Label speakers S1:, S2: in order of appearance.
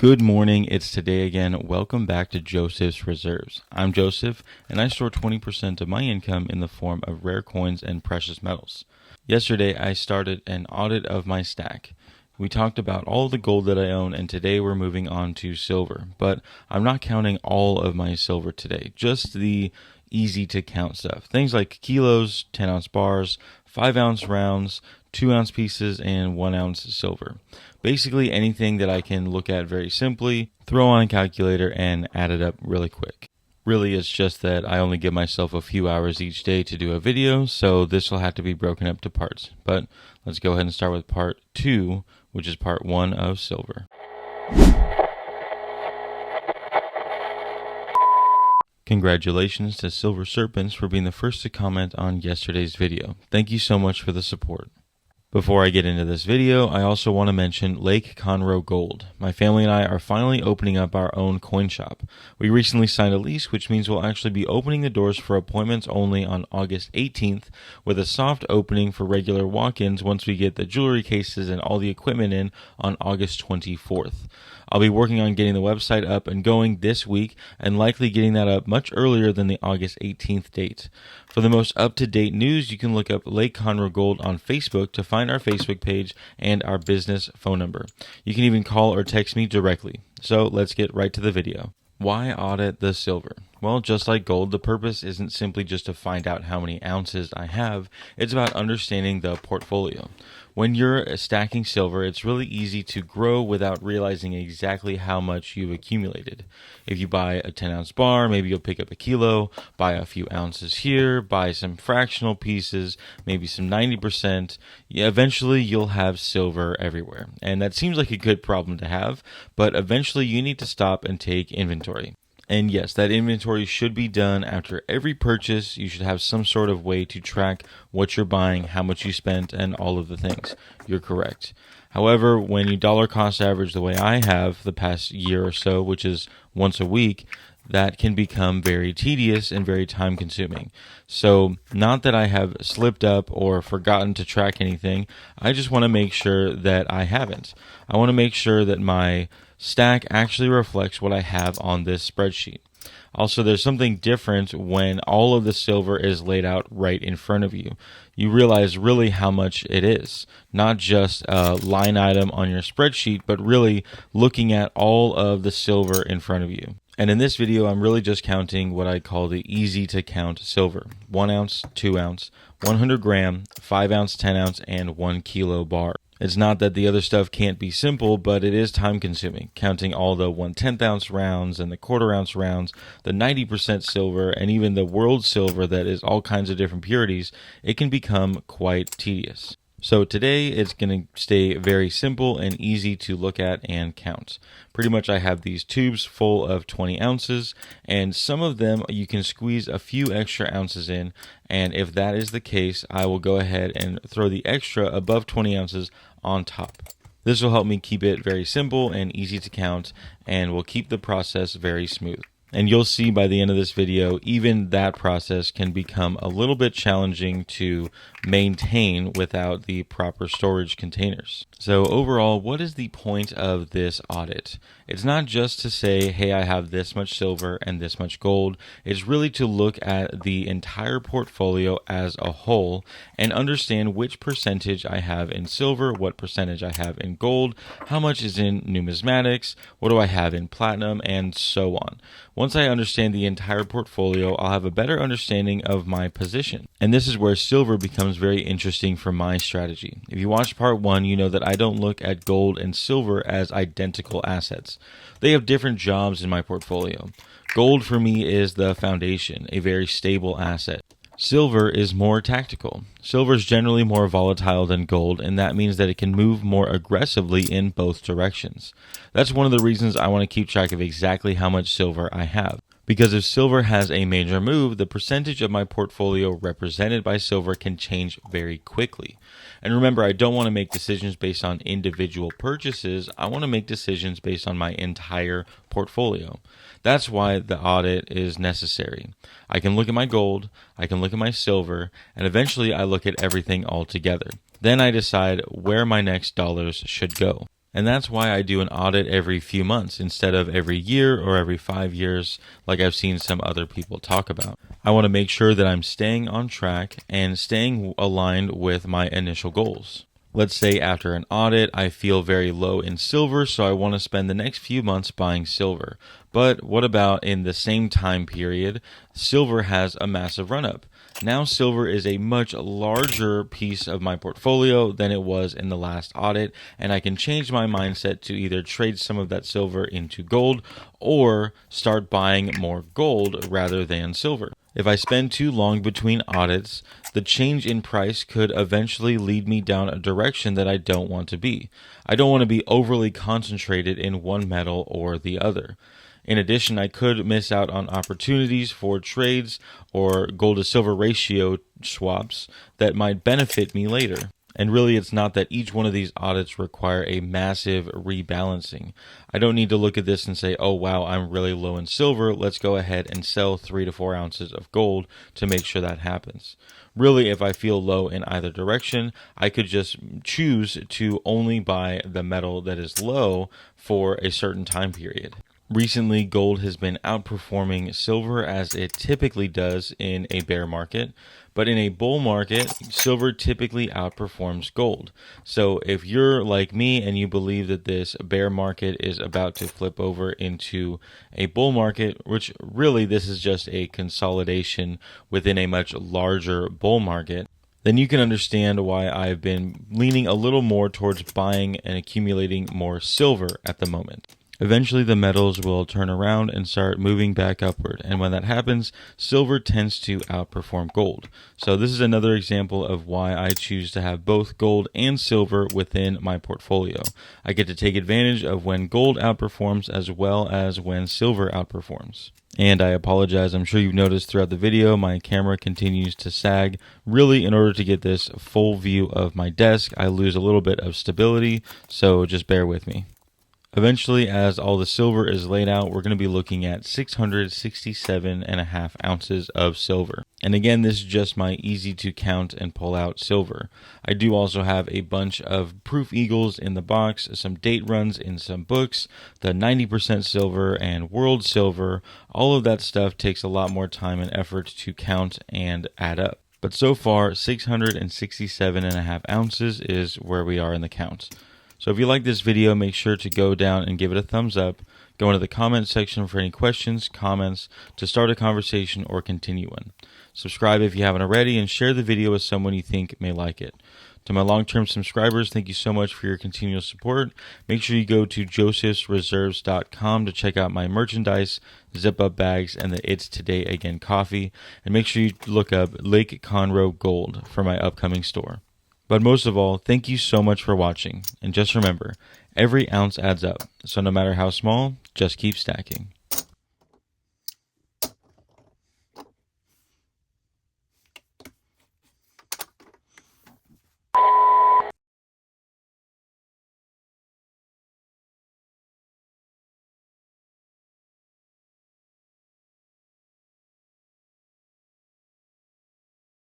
S1: Good morning, it's today again. Welcome back to Joseph's Reserves. I'm Joseph, and I store 20% of my income in the form of rare coins and precious metals. Yesterday, I started an audit of my stack. We talked about all the gold that I own, and today we're moving on to silver. But I'm not counting all of my silver today, just the easy to count stuff. Things like kilos, 10-ounce bars, 5-ounce rounds, 2-ounce pieces, and 1-ounce silver. Basically anything that I can look at very simply, throw on a calculator, and add it up really quick. Really, it's just that I only give myself a few hours each day to do a video, so this will have to be broken up to parts. But let's go ahead and start with part 2, which is part 1 of silver. Congratulations to Silver Serpents for being the first to comment on yesterday's video. Thank you so much for the support. Before I get into this video, I also want to mention Lake Conroe Gold. My family and I are finally opening up our own coin shop. We recently signed a lease, which means we'll actually be opening the doors for appointments only on August 18th, with a soft opening for regular walk-ins once we get the jewelry cases and all the equipment in on August 24th. I'll be working on getting the website up and going this week, and likely getting that up much earlier than the August 18th date. For the most up-to-date news, you can look up Lake Conroe Gold on Facebook to find our Facebook page and our business phone number. You can even call or text me directly. So let's get right to the video. Why audit the silver? Well, just like gold, the purpose isn't simply just to find out how many ounces I have. It's about understanding the portfolio. When you're stacking silver, it's really easy to grow without realizing exactly how much you've accumulated. If you buy a 10-ounce bar, maybe you'll pick up a kilo, buy a few ounces here, buy some fractional pieces, maybe some 90%. Eventually, you'll have silver everywhere. And that seems like a good problem to have, but eventually you need to stop and take inventory. And yes, that inventory should be done after every purchase. You should have some sort of way to track what you're buying, how much you spent, and all of the things. You're correct. However, when you dollar cost average the way I have the past year or so, which is once a week, that can become very tedious and very time consuming. So not that I have slipped up or forgotten to track anything, I just want to make sure that I haven't. I want to make sure that my stack actually reflects what I have on this spreadsheet. Also, there's something different when all of the silver is laid out right in front of you. You realize really how much it is, not just a line item on your spreadsheet, but really looking at all of the silver in front of you. And in this video, I'm really just counting what I call the easy to count silver. 1 ounce, 2 ounce, 100 gram, 5 ounce, 10 ounce, and 1 kilo bar. It's not that the other stuff can't be simple, but it is time consuming. Counting all the 1/10 ounce rounds and the 1/4 ounce rounds, the 90% silver, and even the world silver that is all kinds of different purities, it can become quite tedious. So today it's going to stay very simple and easy to look at and count. Pretty much I have these tubes full of 20 ounces, and some of them you can squeeze a few extra ounces in, and if that is the case, I will go ahead and throw the extra above 20 ounces on top. This will help me keep it very simple and easy to count, and will keep the process very smooth. And you'll see by the end of this video, even that process can become a little bit challenging to maintain without the proper storage containers. So overall, what is the point of this audit? It's not just to say, hey, I have this much silver and this much gold. It's really to look at the entire portfolio as a whole and understand which percentage I have in silver, what percentage I have in gold, how much is in numismatics, what do I have in platinum, and so on. Once I understand the entire portfolio, I'll have a better understanding of my position. And this is where silver becomes very interesting for my strategy. If you watched part 1, you know that I don't look at gold and silver as identical assets. They have different jobs in my portfolio. Gold for me is the foundation, a very stable asset. Silver is more tactical. Silver is generally more volatile than gold, and that means that it can move more aggressively in both directions. That's one of the reasons I want to keep track of exactly how much silver I have. Because if silver has a major move, the percentage of my portfolio represented by silver can change very quickly. And remember, I don't want to make decisions based on individual purchases. I want to make decisions based on my entire portfolio. That's why the audit is necessary. I can look at my gold, I can look at my silver, and eventually I look at everything all together. Then I decide where my next dollars should go. And that's why I do an audit every few months instead of every year or every 5 years like I've seen some other people talk about. I want to make sure that I'm staying on track and staying aligned with my initial goals. Let's say after an audit, I feel very low in silver, so I want to spend the next few months buying silver. But what about in the same time period, silver has a massive run-up? Now silver is a much larger piece of my portfolio than it was in the last audit, and I can change my mindset to either trade some of that silver into gold or start buying more gold rather than silver. If I spend too long between audits, the change in price could eventually lead me down a direction that I don't want to be. I don't want to be overly concentrated in one metal or the other. In addition, I could miss out on opportunities for trades or gold to silver ratio swaps that might benefit me later. And really, it's not that each one of these audits require a massive rebalancing. I don't need to look at this and say, oh wow, I'm really low in silver, let's go ahead and sell 3 to 4 ounces of gold to make sure that happens. Really, if I feel low in either direction, I could just choose to only buy the metal that is low for a certain time period. Recently, gold has been outperforming silver as it typically does in a bear market, but in a bull market, silver typically outperforms gold. So if you're like me and you believe that this bear market is about to flip over into a bull market, which really this is just a consolidation within a much larger bull market, then you can understand why I've been leaning a little more towards buying and accumulating more silver at the moment. Eventually, the metals will turn around and start moving back upward, and when that happens, silver tends to outperform gold. So this is another example of why I choose to have both gold and silver within my portfolio. I get to take advantage of when gold outperforms as well as when silver outperforms. And I apologize, I'm sure you've noticed throughout the video, my camera continues to sag. Really, in order to get this full view of my desk, I lose a little bit of stability, so just bear with me. Eventually, as all the silver is laid out, we're going to be looking at 667.5 ounces of silver. And again, this is just my easy to count and pull out silver. I do also have a bunch of proof eagles in the box, some date runs in some books, the 90% silver and world silver. All of that stuff takes a lot more time and effort to count and add up. But so far, 667.5 ounces is where we are in the count. So if you like this video, make sure to go down and give it a thumbs up. Go into the comment section for any questions, comments, to start a conversation or continue one. Subscribe if you haven't already, and share the video with someone you think may like it. To my long-term subscribers, thank you so much for your continual support. Make sure you go to josephsreserves.com to check out my merchandise, zip-up bags, and the It's Today Again coffee. And make sure you look up Lake Conroe Gold for my upcoming store. But most of all, thank you so much for watching. And just remember, every ounce adds up. So no matter how small, just keep stacking.